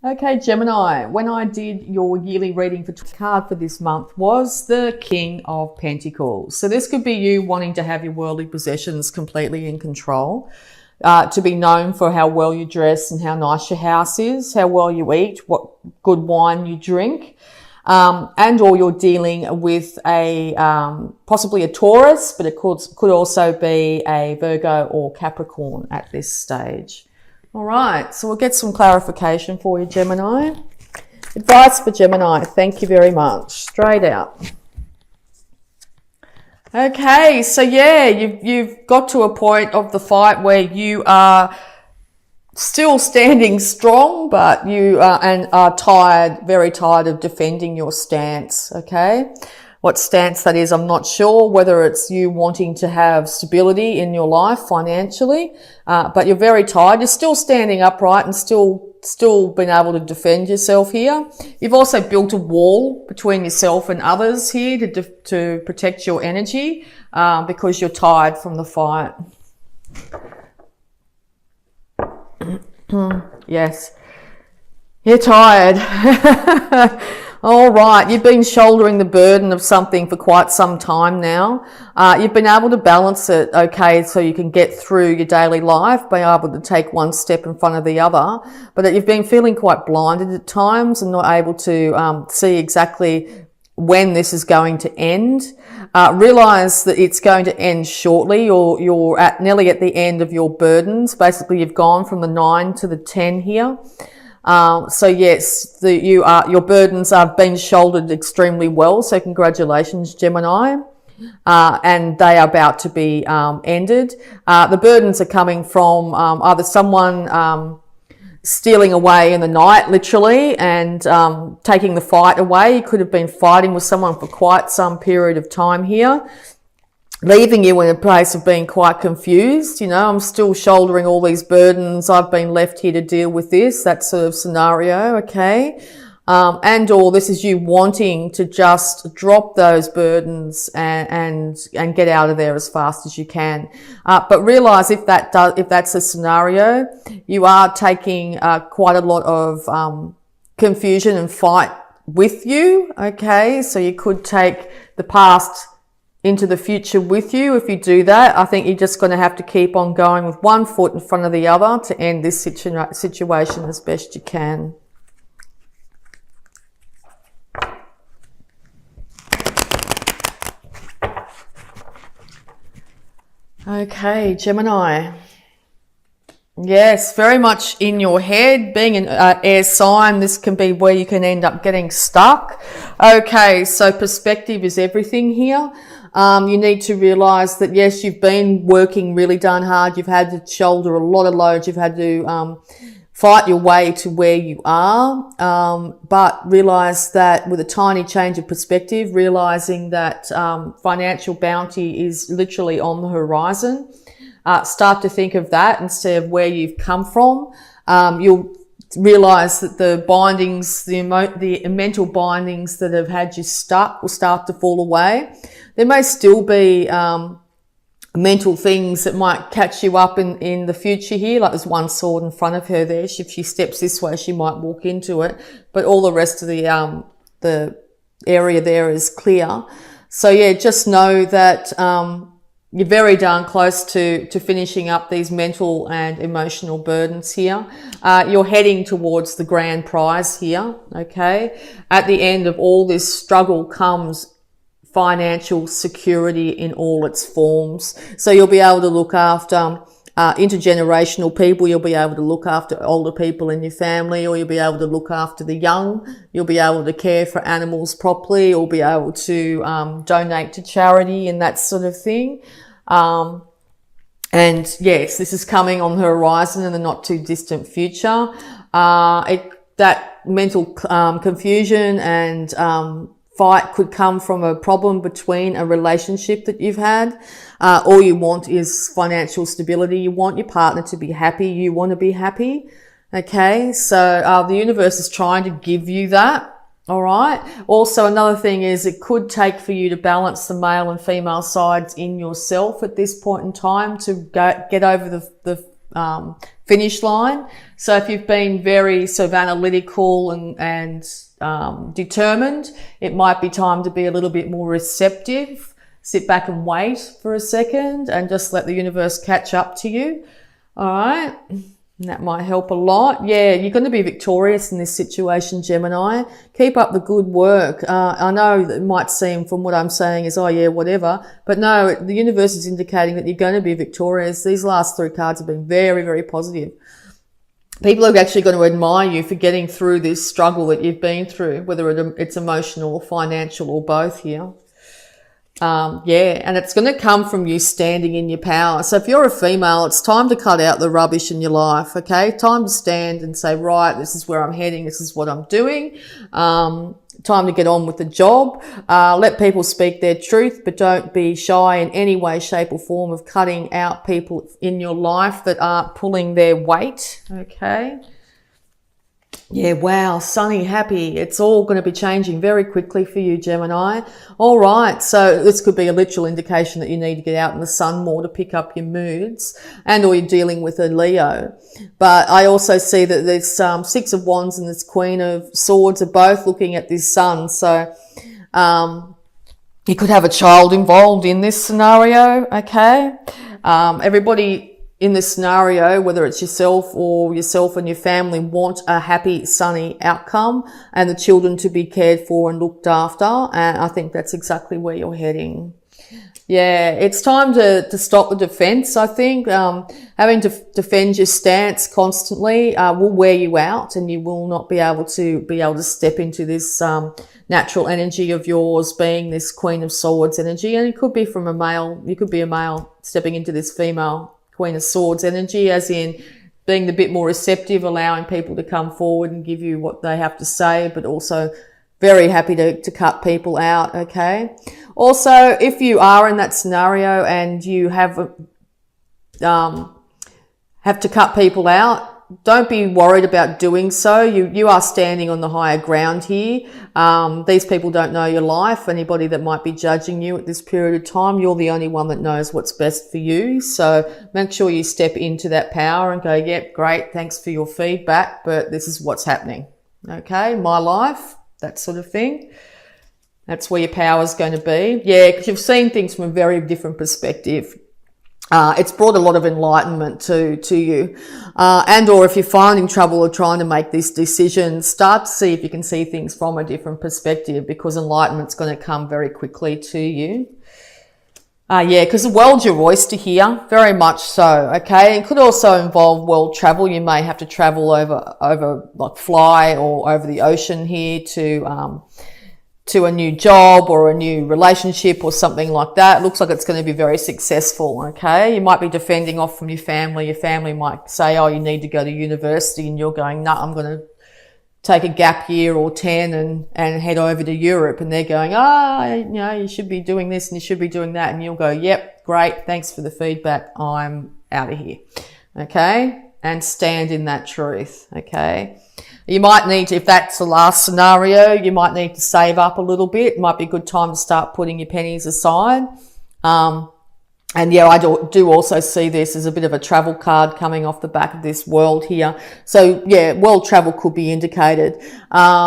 Okay, Gemini, when I did your yearly reading for card for this month was the King of Pentacles. So this could be you wanting to have your worldly possessions completely in control, to be known for how well you dress and how nice your house is, how well you eat, what good wine you drink, and or you're dealing with a possibly a Taurus, but it could also be a Virgo or Capricorn at this stage. All right, so we'll get some clarification for you, Gemini. Advice for Gemini. Thank you very much. Straight out. Okay, so yeah, you've got to a point of the fight where you are still standing strong, but you are tired, very tired of defending your stance. Okay. What stance that is, I'm not sure, whether it's you wanting to have stability in your life financially, but you're very tired. You're still standing upright and still being able to defend yourself here. You've also built a wall between yourself and others here to protect your energy, because you're tired from the fight. Yes, you're tired. All right, you've been shouldering the burden of something for quite some time now. You've been able to balance it, okay, so you can get through your daily life, be able to take one step in front of the other, but you've been feeling quite blinded at times and not able to see exactly when this is going to end. Realize that it's going to end shortly, or you're nearly at the end of your burdens. Basically, you've gone from the 9 to the 10 here. So yes, your burdens have been shouldered extremely well. So congratulations, Gemini. And they are about to be ended. The burdens are coming from either someone stealing away in the night, literally, and taking the fight away. You could have been fighting with someone for quite some period of time here, leaving you in a place of being quite confused. You know, I'm still shouldering all these burdens. I've been left here to deal with this, that sort of scenario, okay? And or this is you wanting to just drop those burdens and get out of there as fast as you can. But realize if that's a scenario, you are taking quite a lot of confusion and fight with you, okay? So you could take the past into the future with you. If you do that, I think you're just going to have to keep on going with one foot in front of the other to end this situation as best you can. Okay, Gemini. Yes, very much in your head. Being an air sign, this can be where you can end up getting stuck. Okay, so perspective is everything here. You need to realize that, yes, you've been working really darn hard. You've had to shoulder a lot of loads. You've had to fight your way to where you are. But realize that with a tiny change of perspective, realizing that financial bounty is literally on the horizon. Start to think of that instead of where you've come from. You'll realize that the bindings, the mental bindings that have had you stuck will start to fall away. There may still be mental things that might catch you up in the future here. Like there's one sword in front of her there. If she steps this way, she might walk into it. But all the rest of the area there is clear. So yeah, just know that you're very darn close to finishing up these mental and emotional burdens here. You're heading towards the grand prize here, okay? At the end of all this struggle comes financial security in all its forms. So you'll be able to look after intergenerational people. You'll be able to look after older people in your family, or you'll be able to look after the young. You'll be able to care for animals properly, or be able to donate to charity and that sort of thing. And yes, this is coming on the horizon in the not too distant future. That mental confusion and fight could come from a problem between a relationship that you've had. All you want is financial stability. You want your partner to be happy. You want to be happy. Okay. So, the universe is trying to give you that. All right. Also, another thing is it could take for you to balance the male and female sides in yourself at this point in time to get over the finish line. So if you've been very sort of analytical and determined, it might be time to be a little bit more receptive. Sit back and wait for a second and just let the universe catch up to you. All right. And that might help a lot. Yeah, you're going to be victorious in this situation, Gemini. Keep up the good work. I know that it might seem from what I'm saying is, oh yeah, whatever. But no, the universe is indicating that you're going to be victorious. These last 3 cards have been very, very positive. People are actually going to admire you for getting through this struggle that you've been through, whether it's emotional or financial or both here. Yeah, and it's going to come from you standing in your power. So if you're a female, it's time to cut out the rubbish in your life, okay? Time to stand and say, right, this is where I'm heading, this is what I'm doing. Time to get on with the job. Let people speak their truth, but don't be shy in any way, shape or form of cutting out people in your life that aren't pulling their weight, okay? Yeah, wow, sunny, happy. It's all going to be changing very quickly for you, Gemini. All right, so this could be a literal indication that you need to get out in the sun more to pick up your moods, and or you're dealing with a Leo. But I also see that there's 6 of Wands and this Queen of Swords are both looking at this sun. So you could have a child involved in this scenario, okay? Everybody in this scenario, whether it's yourself and your family, want a happy, sunny outcome and the children to be cared for and looked after. And I think that's exactly where you're heading. Yeah, it's time to stop the defense, I think. Having to defend your stance constantly will wear you out, and you will not be able to step into this natural energy of yours, being this Queen of Swords energy. And it could be from a male. You could be a male stepping into this female Queen of Swords energy, as in being a bit more receptive, allowing people to come forward and give you what they have to say, but also very happy to cut people out, okay? Also, if you are in that scenario and you have to cut people out, don't be worried about doing so. You are standing on the higher ground here. These people don't know your life. Anybody that might be judging you at this period of time, you're the only one that knows what's best for you. So make sure you step into that power and go, yep, great, thanks for your feedback, but this is what's happening. Okay, my life, that sort of thing. That's where your power is going to be. Yeah, because you've seen things from a very different perspective. It's brought a lot of enlightenment to you. And or if you're finding trouble or trying to make this decision, start to see if you can see things from a different perspective, because enlightenment's going to come very quickly to you. Yeah, because the world's your oyster here, very much so, okay? It could also involve world travel. You may have to travel over like fly or over the ocean here to a new job or a new relationship or something like that. It looks like it's going to be very successful, okay? You might be defending off from your family. Your family might say, oh, you need to go to university, and you're going, no, I'm going to take a gap year or 10 and head over to Europe. And they're going, you should be doing this and you should be doing that. And you'll go, yep, great, thanks for the feedback, I'm out of here, okay? And stand in that truth, okay? You might need to, if that's the last scenario, you might need to save up a little bit. It might be a good time to start putting your pennies aside. And yeah, I do also see this as a bit of a travel card coming off the back of this world here. So yeah, world travel could be indicated.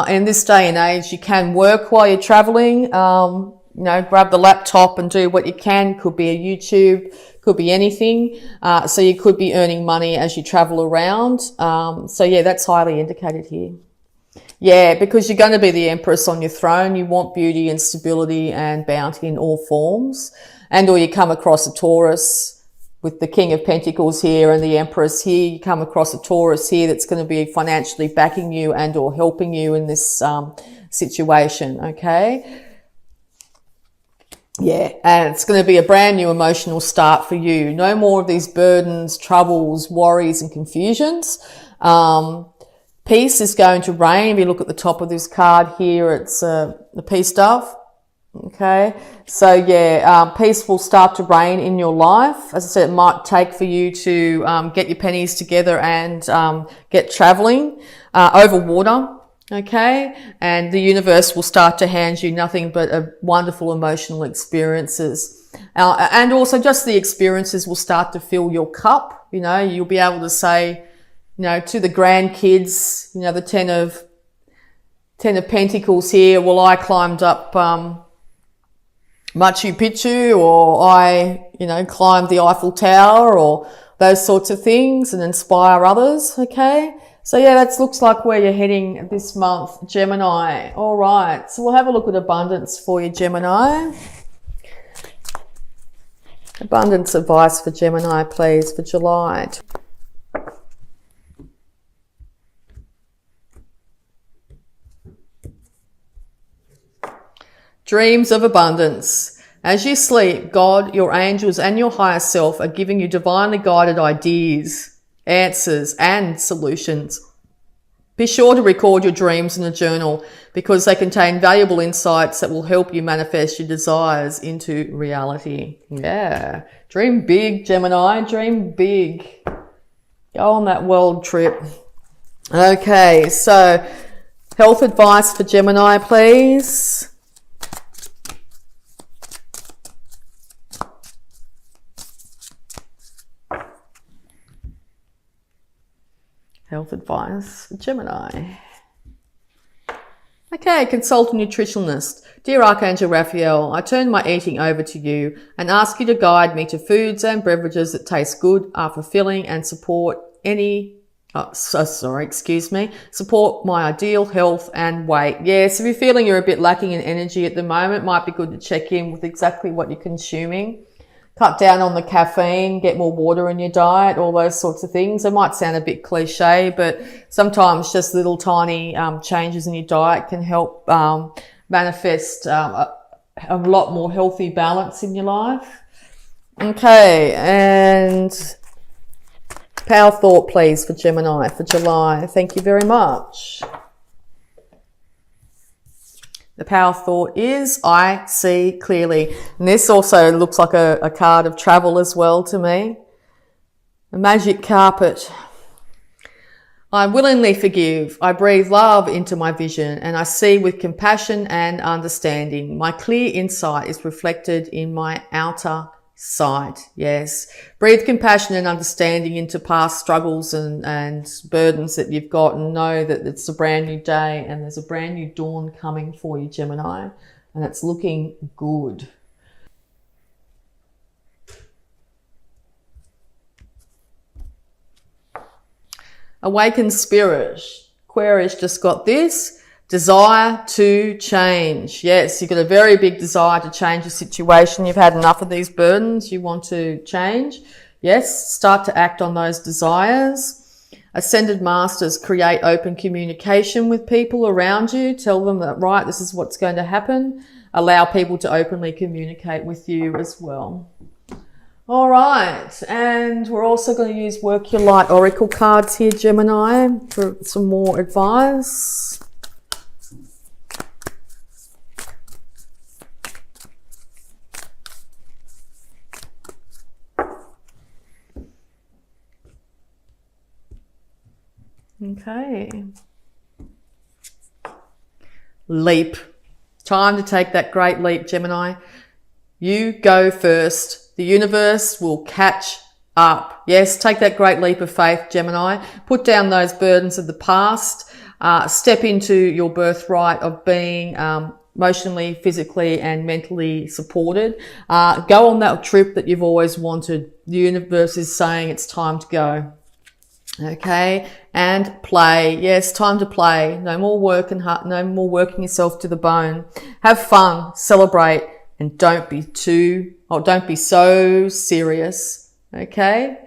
In this day and age, you can work while you're traveling. Grab the laptop and do what you can. Could be a YouTube, could be anything. So you could be earning money as you travel around. So yeah, that's highly indicated here. Yeah, because you're going to be the Empress on your throne. You want beauty and stability and bounty in all forms. And or you come across a Taurus with the King of Pentacles here and the Empress here. You come across a Taurus here that's going to be financially backing you and or helping you in this situation, okay? Yeah, and it's going to be a brand new emotional start for you. No more of these burdens, troubles, worries and confusions. Peace is going to reign. If you look at the top of this card here, it's the peace dove. Okay, so yeah, peace will start to reign in your life. As I said, it might take for you to get your pennies together and get traveling over water. Okay, and the universe will start to hand you nothing but wonderful emotional experiences. And also just the experiences will start to fill your cup. You know, you'll be able to say, you know, to the grandkids, you know, the Ten of Pentacles here, well, I climbed up Machu Picchu, or I, you know, climbed the Eiffel Tower, or those sorts of things, and inspire others, okay? So yeah, that looks like where you're heading this month, Gemini. All right, so we'll have a look at abundance for you, Gemini. Abundance advice for Gemini, please, for July. Dreams of abundance. As you sleep, God, your angels, and your higher self are giving you divinely guided ideas, answers, and solutions. Be sure to record your dreams in a journal because they contain valuable insights that will help you manifest your desires into reality. Yeah. Dream big, Gemini. Dream big. Go on that world trip. Okay, so health advice for Gemini, please. Health advice for Gemini. Okay, consult a nutritionist. Dear Archangel Raphael, I turn my eating over to you and ask you to guide me to foods and beverages that taste good, are fulfilling, and support support my ideal health and weight. Yes, if you're feeling you're a bit lacking in energy at the moment, might be good to check in with exactly what you're consuming. Cut down on the caffeine, get more water in your diet, all those sorts of things. It might sound a bit cliche, but sometimes just little tiny changes in your diet can help manifest a lot more healthy balance in your life. Okay, and power thought, please, for Gemini for July. Thank you very much. The power thought is, I see clearly. And this also looks like a card of travel as well to me. A magic carpet. I willingly forgive. I breathe love into my vision and I see with compassion and understanding. My clear insight is reflected in my outer sight. Yes. Breathe compassion and understanding into past struggles and burdens that you've got, and know that it's a brand new day and there's a brand new dawn coming for you, Gemini, and it's looking good. Awakened spirit. Aquarius just got this. Desire to change. Yes, you've got a very big desire to change the situation. You've had enough of these burdens. You want to change. Yes, start to act on those desires. Ascended masters create open communication with people around you. Tell them that, right, this is what's going to happen. Allow people to openly communicate with you as well. All right, and we're also going to use Work Your Light Oracle cards here, Gemini, for some more advice. Okay. Leap. Time to take that great leap, Gemini. You go first. The universe will catch up. Yes, take that great leap of faith, Gemini. Put down those burdens of the past. Step into your birthright of being emotionally, physically, and mentally supported. Go on that trip that you've always wanted. The universe is saying it's time to go. Okay, and play. Yes, time to play. No more working hard, no more working yourself to the bone. Have fun, celebrate, and don't be so serious. Okay,